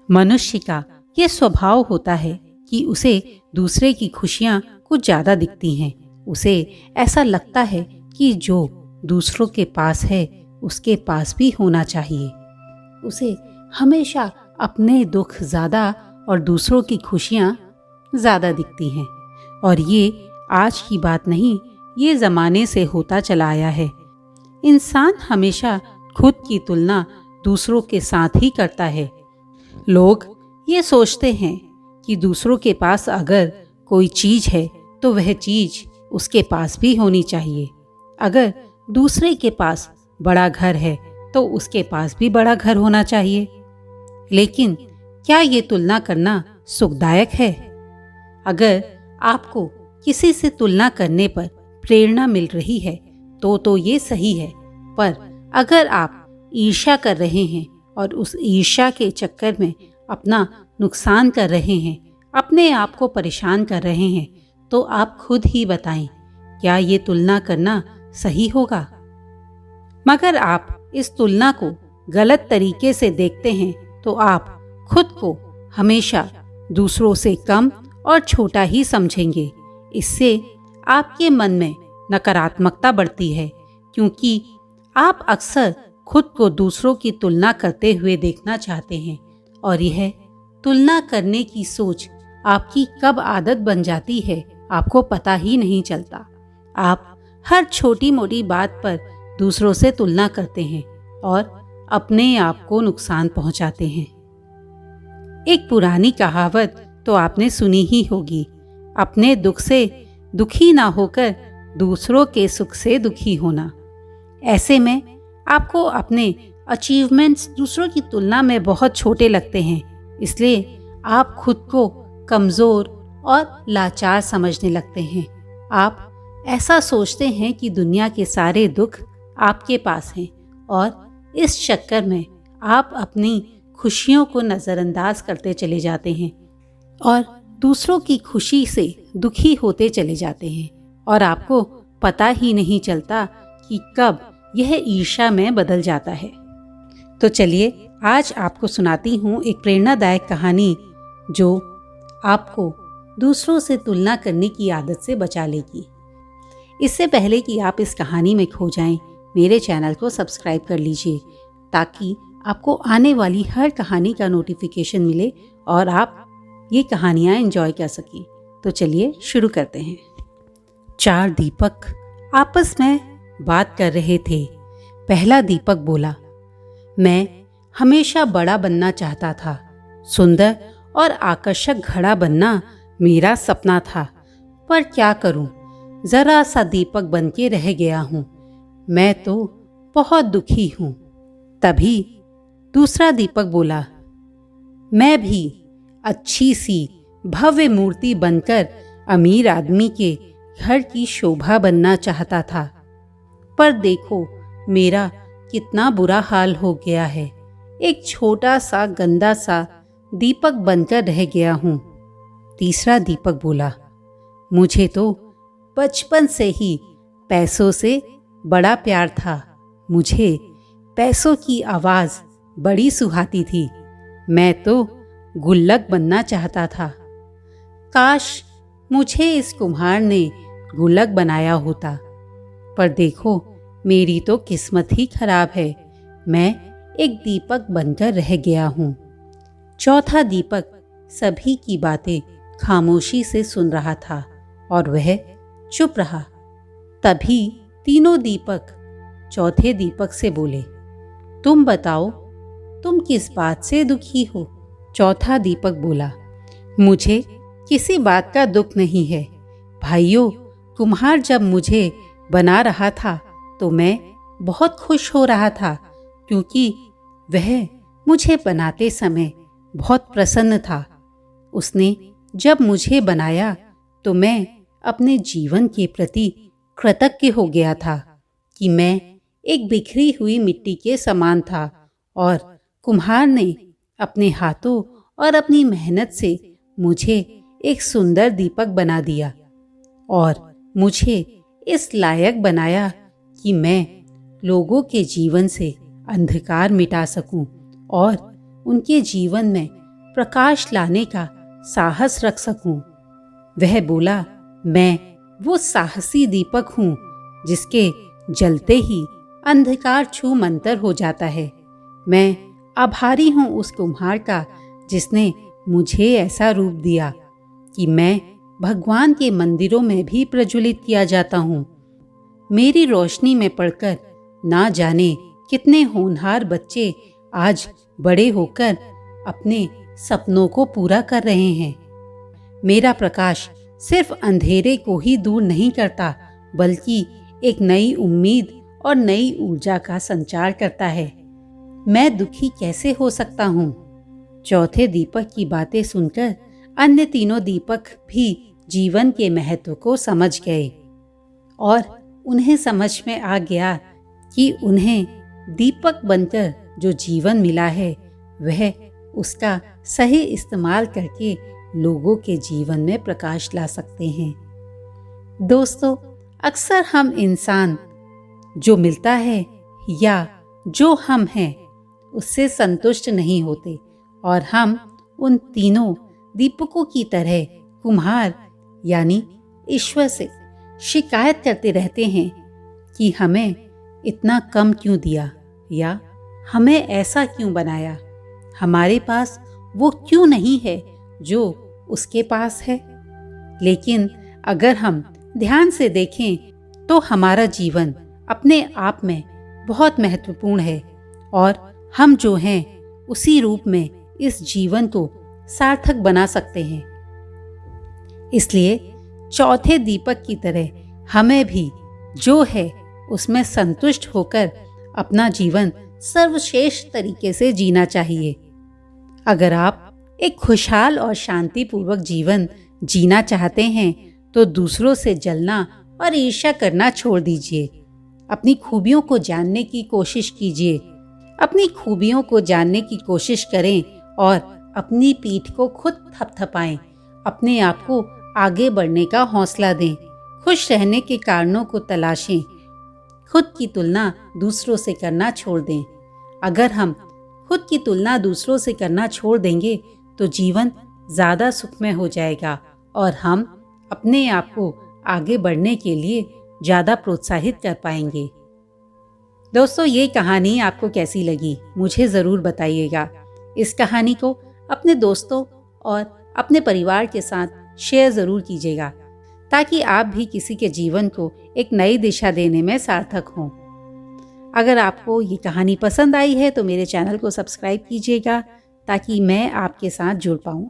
मनुष्य का ये स्वभाव होता है कि उसे दूसरे की खुशियां कुछ ज्यादा दिखती हैं। उसे ऐसा लगता है कि जो दूसरों के पास है उसके पास भी होना चाहिए। उसे हमेशा अपने दुख ज्यादा और दूसरों की खुशियां ज्यादा दिखती हैं। और ये आज की बात नहीं, ये जमाने से होता चला आया है। इंसान हमेशा खुद की तुलना दूसरों के साथ ही करता है। लोग ये सोचते हैं कि दूसरों के पास अगर कोई चीज है तो वह चीज उसके पास भी होनी चाहिए। अगर दूसरे के पास बड़ा घर है तो उसके पास भी बड़ा घर होना चाहिए। लेकिन क्या ये तुलना करना सुखदायक है? अगर आपको किसी से तुलना करने पर प्रेरणा मिल रही है तो ये सही है। पर अगर आप ईर्ष्या कर रहे हैं और उस ईर्ष्या के चक्कर में अपना नुकसान कर रहे हैं, अपने आप को परेशान कर रहे हैं, तो आप खुद ही बताएं, क्या ये तुलना करना सही होगा? मगर आप इस तुलना को गलत तरीके से देखते हैं तो आप खुद को हमेशा दूसरों से कम और छोटा ही समझेंगे। इससे आपके मन में नकारात्मकता बढ़ती है, क्योंकि आप अक्सर खुद को दूसरों की तुलना करते हुए देखना चाहते हैं। और यह तुलना करने की सोच आपकी कब आदत बन जाती है आपको पता ही नहीं चलता। आप हर छोटी मोटी बात पर दूसरों से तुलना करते हैं और अपने आप को नुकसान पहुंचाते हैं। एक पुरानी कहावत तो आपने सुनी ही होगी, अपने दुख से दुखी ना होकर दूसरों के सुख से दुखी होना। ऐसे में आपको अपने अचीवमेंट्स दूसरों की तुलना में बहुत छोटे लगते हैं, इसलिए आप खुद को कमज़ोर और लाचार समझने लगते हैं। आप ऐसा सोचते हैं कि दुनिया के सारे दुख आपके पास हैं और इस चक्कर में आप अपनी खुशियों को नज़रअंदाज करते चले जाते हैं और दूसरों की खुशी से दुखी होते चले जाते हैं और आपको पता ही नहीं चलता कि कब यह ईर्ष्या में बदल जाता है। तो चलिए आज आपको सुनाती हूँ एक प्रेरणादायक कहानी जो आपको दूसरों से तुलना करने की आदत से बचा लेगी। इससे पहले कि आप इस कहानी में खो जाएं, मेरे चैनल को सब्सक्राइब कर लीजिए ताकि आपको आने वाली हर कहानी का नोटिफिकेशन मिले और आप ये कहानियाँ एंजॉय कर सकें। तो चलिए शुरू करते हैं। 4 दीपक आपस में बात कर रहे थे। पहला दीपक बोला, मैं हमेशा बड़ा बनना चाहता था। सुंदर और आकर्षक घड़ा बनना मेरा सपना था, पर क्या करूं, जरा सा दीपक बन के रह गया हूं। मैं तो बहुत दुखी हूं। तभी दूसरा दीपक बोला, मैं भी अच्छी सी भव्य मूर्ति बनकर अमीर आदमी के घर की शोभा बनना चाहता था, पर देखो मेरा कितना बुरा हाल हो गया है। एक छोटा सा गंदा सा दीपक बनकर रह गया हूं। तीसरा दीपक बोला, मुझे तो बचपन से ही पैसों से बड़ा प्यार था। मुझे पैसों की आवाज बड़ी सुहाती थी। मैं तो गुल्लक बनना चाहता था। काश मुझे इस कुम्हार ने गुल्लक बनाया होता, पर देखो मेरी तो किस्मत ही खराब है। मैं एक दीपक बनकर रह गया हूँ। चौथा दीपक सभी की बातें खामोशी से सुन रहा था और वह चुप रहा। तभी तीनों दीपक चौथे दीपक से बोले, तुम बताओ, तुम किस बात से दुखी हो? चौथा दीपक बोला, मुझे किसी बात का दुख नहीं है। भाइयों, कुम्हार जब मुझे बना रहा था तो मैं बहुत खुश हो रहा था, क्योंकि वह मुझे बनाते समय बहुत प्रसन्न था। उसने जब मुझे बनाया तो मैं अपने जीवन के प्रति कृतज्ञ हो गया था कि मैं एक बिखरी हुई मिट्टी के समान था और कुम्हार ने अपने हाथों और अपनी मेहनत से मुझे एक सुंदर दीपक बना दिया और मुझे इस लायक बनाया कि मैं लोगों के जीवन से अंधकार मिटा सकूं और उनके जीवन में प्रकाश लाने का साहस रख सकूं। वह बोला, मैं वो साहसी दीपक हूं जिसके जलते ही अंधकार छू मंतर हो जाता है। मैं आभारी हूं उस कुम्हार का जिसने मुझे ऐसा रूप दिया कि मैं भगवान के मंदिरों में भी प्रज्वलित किया जाता हूं। मेरी रोशनी में पड़कर ना जाने कितने होनहार बच्चे आज बड़े होकर अपने सपनों को पूरा कर रहे हैं। मेरा प्रकाश सिर्फ अंधेरे को ही दूर नहीं करता, बल्कि एक नई उम्मीद और नई ऊर्जा का संचार करता है। मैं दुखी कैसे हो सकता हूँ? चौथे दीपक की बातें सुनकर अन्य तीनों दीपक भी जीवन के महत्व को समझ गए और उन्हें समझ में आ गया कि उन्हें दीपक बनकर जो जीवन मिला है वह उसका सही इस्तेमाल करके लोगों के जीवन में प्रकाश ला सकते हैं। दोस्तों, अक्सर हम इंसान जो मिलता है या जो हम हैं उससे संतुष्ट नहीं होते और हम उन तीनों दीपकों की तरह कुम्हार यानी ईश्वर से शिकायत करते रहते हैं कि हमें इतना कम क्यों दिया या हमें ऐसा क्यों बनाया, हमारे पास वो क्यों नहीं है जो उसके पास है। लेकिन अगर हम ध्यान से देखें तो हमारा जीवन अपने आप में बहुत महत्वपूर्ण है और हम जो हैं उसी रूप में इस जीवन को सार्थक बना सकते हैं। इसलिए चौथे दीपक की तरह हमें भी जो है उसमें संतुष्ट होकर अपना जीवन सर्वश्रेष्ठ तरीके से जीना चाहिए। अगर आप एक खुशहाल और शांतिपूर्वक जीवन जीना चाहते हैं तो दूसरों से जलना और ईर्ष्या करना छोड़ दीजिए। अपनी खूबियों को जानने की कोशिश कीजिए। अपनी खूबियों को जानने की कोशिश करें और अपनी पीठ को खुद थपथपाएं। अपने आप को आगे बढ़ने का हौसला दें। खुश रहने के कारणों को तलाशें। खुद की तुलना दूसरों से करना छोड़ दें। अगर हम खुद की तुलना दूसरों से करना छोड़ देंगे तो जीवन ज़्यादा सुखमय हो जाएगा और हम अपने आप को आगे बढ़ने के लिए ज़्यादा प्रोत्साहित कर पाएंगे। दोस्तों, ये कहानी आपको कैसी लगी मुझे ज़रूर बताइएगा। इस कहानी को अपने दोस्तों और अपने परिवार के साथ शेयर ज़रूर कीजिएगा ताकि आप भी किसी के जीवन को एक नई दिशा देने में सार्थक हों। अगर आपको ये कहानी पसंद आई है तो मेरे चैनल को सब्सक्राइब कीजिएगा ताकि मैं आपके साथ जुड़ पाऊँ।